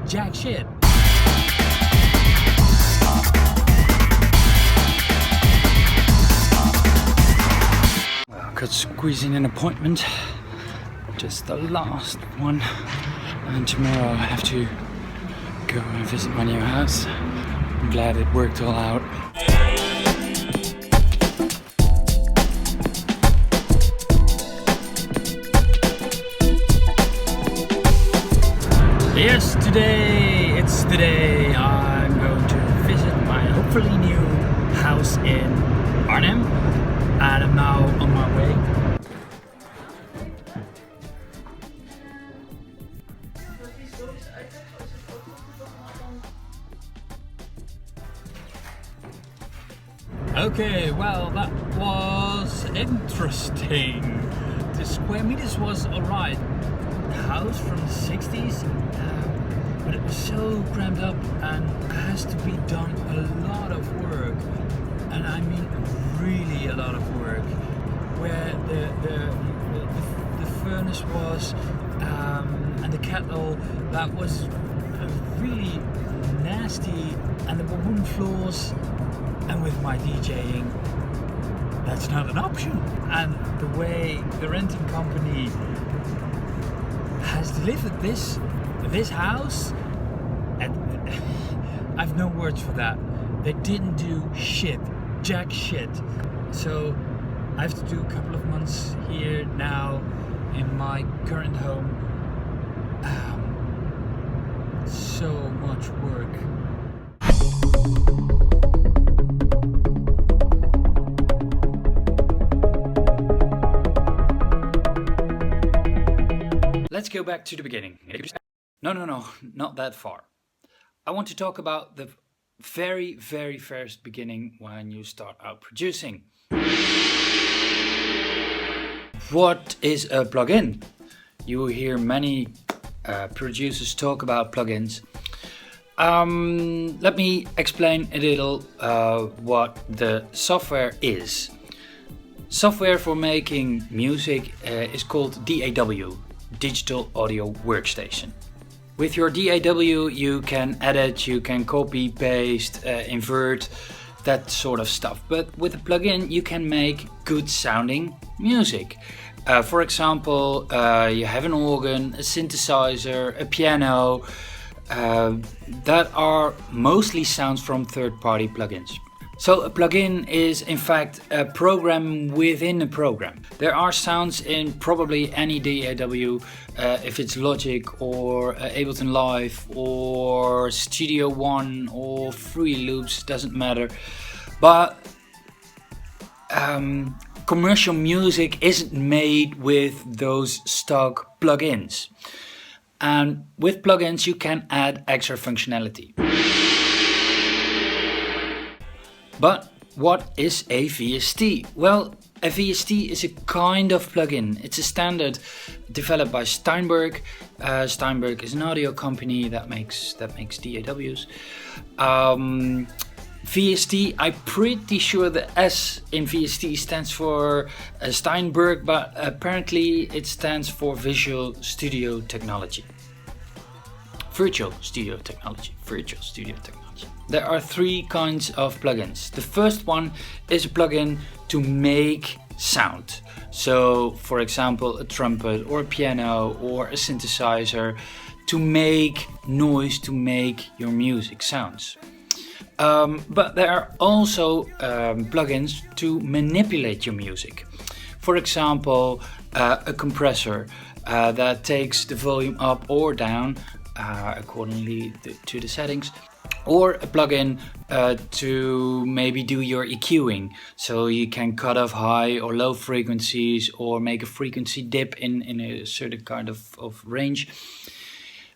jack shit. Well, I could squeeze in an appointment, just the last one, and tomorrow I have to go and visit my new house. I'm glad it worked all out. Yes, it's today I'm going to visit my hopefully new house in Arnhem, and I'm now on my way. Okay, well, that was interesting. The square meters was alright. House from the 60s, but it was so cramped up and has to be done a lot of work, and I mean really a lot of work, where the furnace was and the kettle, that was really nasty, and there were wooden floors, and with my DJing that's not an option. And the way the renting company has delivered this house, and I've no words for that. They didn't do shit, jack shit. So I have to do a couple of months here now in my current home. So much work. Let's go back to the beginning. No, not that far. I want to talk about the very, very first beginning when you start out producing. What is a plugin? You will hear many producers talk about plugins. Let me explain a little what the software is. Software for making music is called DAW. Digital Audio Workstation. With your DAW you can edit, you can copy, paste, invert, that sort of stuff. But with a plugin you can make good sounding music. For example, you have an organ, a synthesizer, a piano, that are mostly sounds from third-party plugins. So a plugin is in fact a program within a program. There are sounds in probably any DAW, if it's Logic or Ableton Live or Studio One or Fruity Loops, doesn't matter. But commercial music isn't made with those stock plugins. And with plugins you can add extra functionality. But what is a VST? Well, a VST is a kind of plugin. It's a standard developed by Steinberg. Steinberg is an audio company that makes DAWs. VST, I'm pretty sure the S in VST stands for Steinberg, but apparently it stands for Visual Studio Technology. Virtual Studio Technology. There are three kinds of plugins. The first one is a plugin to make sound. So, for example, a trumpet or a piano or a synthesizer, to make noise, to make your music sounds. But there are also plugins to manipulate your music. For example, a compressor that takes the volume up or down accordingly to the settings. Or a plugin to maybe do your EQing, so you can cut off high or low frequencies or make a frequency dip in a certain kind of range.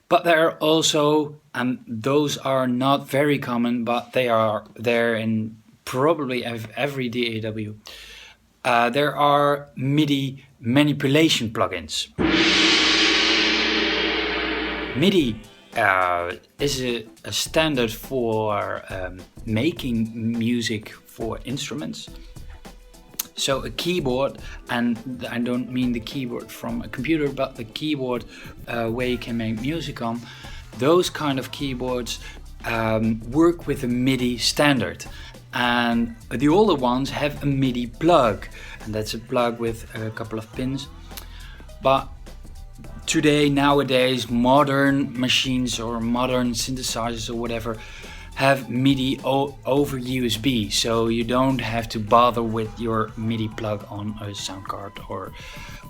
But there are also, and those are not very common, but they are there in probably every DAW. There are MIDI manipulation plugins. MIDI is a standard for making music for instruments. So a keyboard, and I don't mean the keyboard from a computer, but the keyboard where you can make music on, those kind of keyboards work with a MIDI standard, and the older ones have a MIDI plug, and that's a plug with a couple of pins. But nowadays, modern machines or modern synthesizers or whatever have MIDI over USB, so you don't have to bother with your MIDI plug on a sound card, or,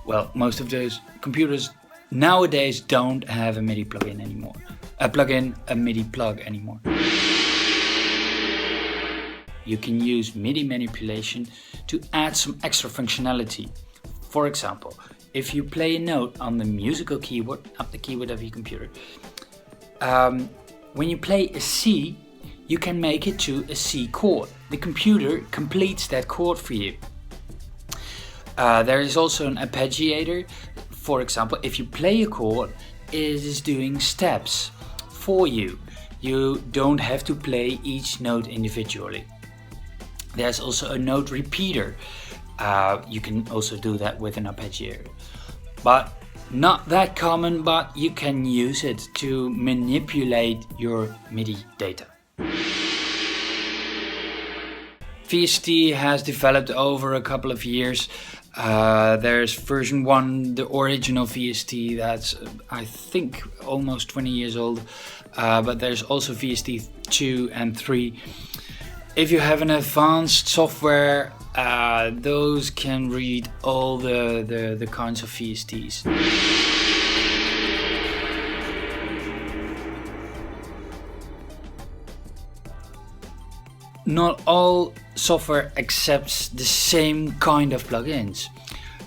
well, most of those computers nowadays don't have a MIDI plug-in anymore. A MIDI plug anymore. You can use MIDI manipulation to add some extra functionality. For example, if you play a note on the musical keyboard, up the keyboard of your computer, when you play a C, you can make it to a C chord. The computer completes that chord for you. There is also an arpeggiator. For example, if you play a chord, it is doing steps for you. You don't have to play each note individually. There's also a note repeater. You can also do that with an arpeggiator. But not that common, but you can use it to manipulate your MIDI data. VST has developed over a couple of years. There's version 1, the original VST, that's I think almost 20 years old. But there's also VST 2 and 3. If you have an advanced software, those can read all the kinds of VSTs. Not all software accepts the same kind of plugins.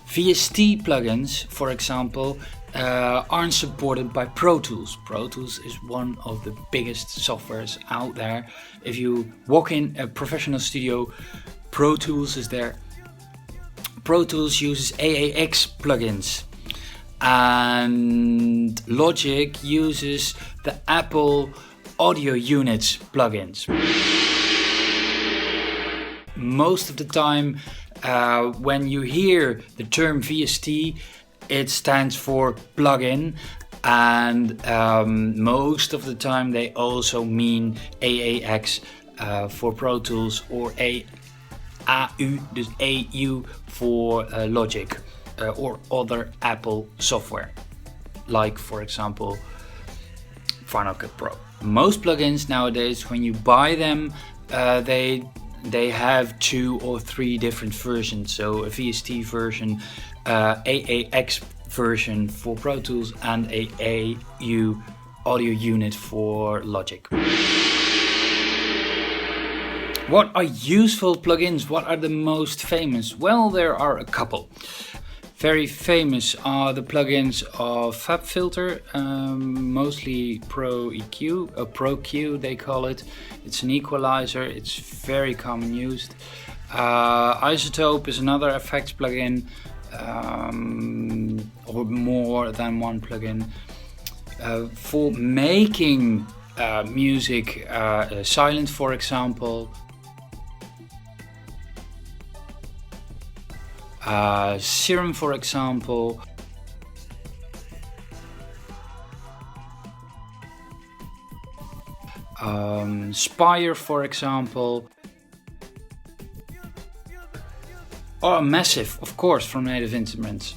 VST plugins, for example, aren't supported by Pro Tools. Pro Tools is one of the biggest softwares out there. If you walk in a professional studio, Pro Tools is there. Pro Tools uses AAX plugins, and Logic uses the Apple Audio Units plugins. Most of the time, when you hear the term VST, it stands for plugin, and most of the time they also mean AAX for Pro Tools, or AU, dus AU for Logic, or other Apple software, like for example Final Cut Pro. Most plugins nowadays, when you buy them, they have 2 or 3 different versions. So a VST version, AAX version for Pro Tools, and a AU audio unit for Logic. What are useful plugins? What are the most famous? Well, there are a couple. Very famous are the plugins of FabFilter, mostly Pro EQ, or Pro Q they call it. It's an equalizer, it's very common used. Isotope is another effects plugin, or more than one plugin. For making music silent, for example. Serum, for example. Spire, for example. Or Massive, of course, from Native Instruments.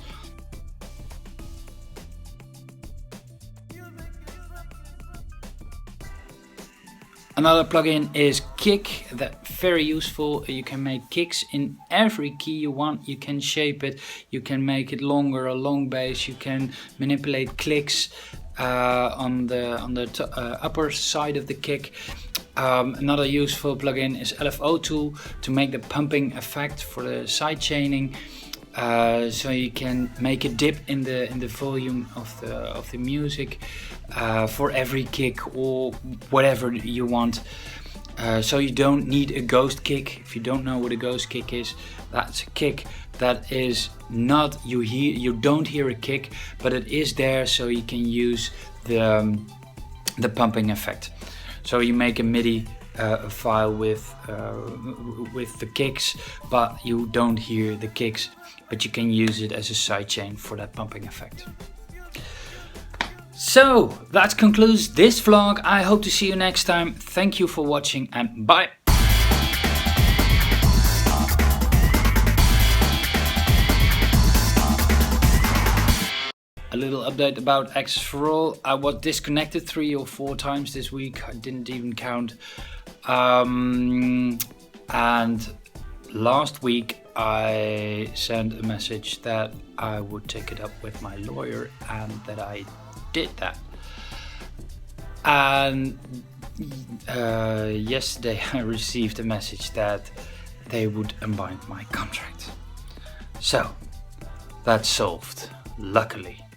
Another plugin is Kick, that's very useful. You can make kicks in every key you want. You can shape it, you can make it longer or long bass, you can manipulate clicks on the upper side of the kick. Another useful plugin is LFO Tool to make the pumping effect for the side chaining. So you can make a dip in the volume of the music for every kick or whatever you want. So you don't need a ghost kick. If you don't know what a ghost kick is, that's a kick that is not you don't hear a kick, but it is there, so you can use the pumping effect. So you make a MIDI file with the kicks, but you don't hear the kicks, but you can use it as a sidechain for that pumping effect. So that concludes this vlog. I hope to see you next time. Thank you for watching and bye. A little update about Access for All. I was disconnected 3 or 4 times this week. I didn't even count. And last week I sent a message that I would take it up with my lawyer and that I did that. And yesterday I received a message that they would unbind my contract. So that's solved, luckily.